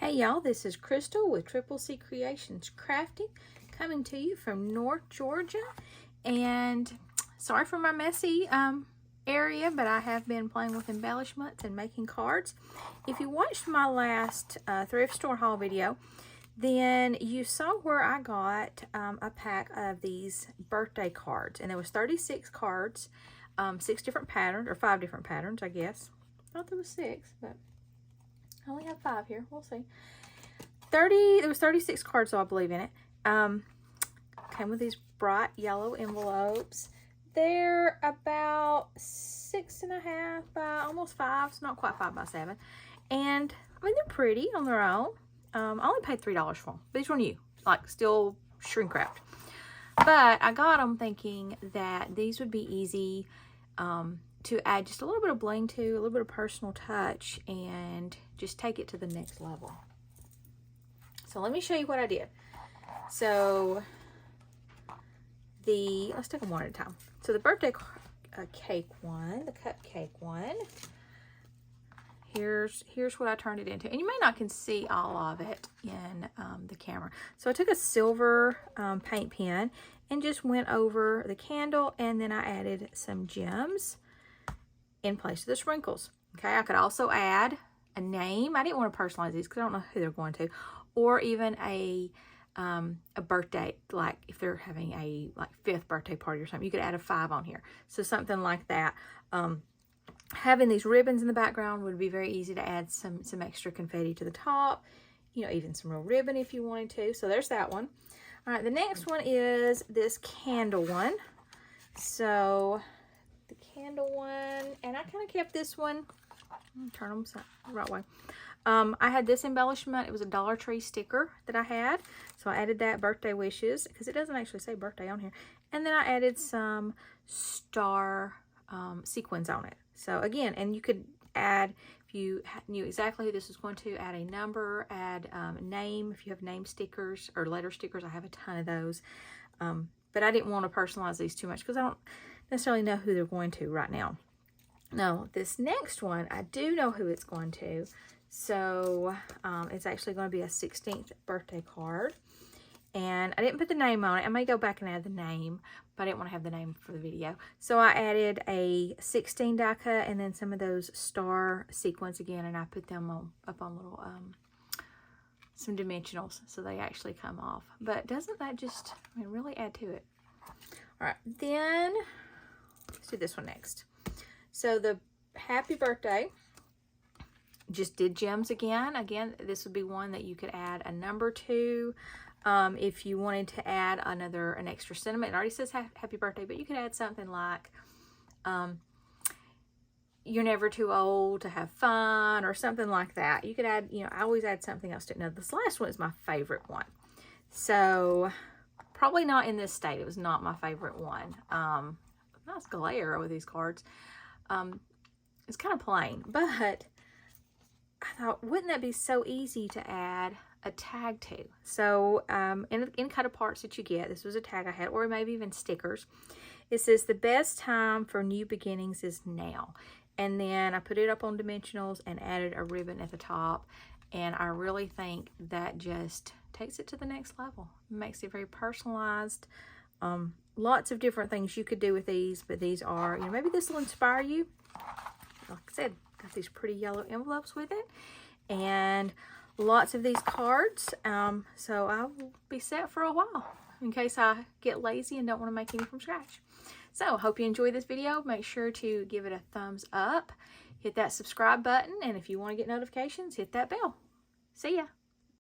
Hey y'all, this is Crystal with Triple C Creations Crafting, coming to you from North Georgia. And sorry for my messy area, but I have been playing with embellishments and making cards. If you watched my last thrift store haul video, then you saw where I got a pack of these birthday cards, and there was 36 cards, 6 different patterns, or 5 different patterns, I guess. I thought there was 6, but I only have 5 here. We'll see. There was 36 cards, so I believe in it. Came with these bright yellow envelopes. They're about 6.5 by almost 5. It's not quite 5 by 7. And I mean, they're pretty on their own. I only paid $3 for them. These were new, like still shrink wrapped. But I got them thinking that these would be easy to add just a little bit of bling to, a little bit of personal touch, and just take it to the next level. So let me show you what I did. So let's take them one at a time. So the birthday cake one, the cupcake one, here's what I turned it into. And you may not can see all of it in the camera. So I took a silver paint pen and just went over the candle, and then I added some gems in place of the sprinkles. Okay, I could also add a name. I didn't want to personalize these because I don't know who they're going to, or even a birthday, like if they're having a 5th birthday party or something, you could add a 5 on here. So something like that. Having these ribbons in the background would be very easy to add some extra confetti to the top, you know, even some real ribbon if you wanted to. So there's that one. All right, the next one is this candle one. So the candle one, and I kind of kept this one, turn them the right way. I had this embellishment. It was a Dollar Tree sticker that I had, so I added that, birthday wishes, because it doesn't actually say birthday on here. And then I added some star sequins on it. So again, and you could add, if you knew exactly who this was going to, add a number, add a name. If you have name stickers or letter stickers, I have a ton of those. But I didn't want to personalize these too much because I don't necessarily know who they're going to right now. Now, this next one, I do know who it's going to. So it's actually going to be a 16th birthday card. And I didn't put the name on it. I may go back and add the name, but I didn't want to have the name for the video. So I added a 16 die cut and then some of those star sequins again, and I put them up on little some dimensionals so they actually come off. But doesn't that just, I mean, really add to it? All right, then let's do this one next. So the happy birthday, just did gems again. Again, this would be one that you could add a number to. If you wanted to add an extra sentiment, it already says happy birthday, but you could add something like, you're never too old to have fun, or something like that. You could add, you know, I always add something else to it. Now, this last one is my favorite one. So, probably not in this state. It was not my favorite one. Nice glare with these cards. It's kind of plain, but I thought, wouldn't that be so easy to add a tag to? So, in cut parts that you get, this was a tag I had, or maybe even stickers. It says, the best time for new beginnings is now. And then I put it up on dimensionals and added a ribbon at the top. And I really think that just takes it to the next level. It makes it very personalized. Lots of different things you could do with these, but these are, you know, maybe this will inspire you. Like I said, got these pretty yellow envelopes with it. And lots of these cards. So I will be set for a while in case I get lazy and don't want to make any from scratch. So, hope you enjoyed this video. Make sure to give it a thumbs up. Hit that subscribe button. And if you want to get notifications, hit that bell. See ya.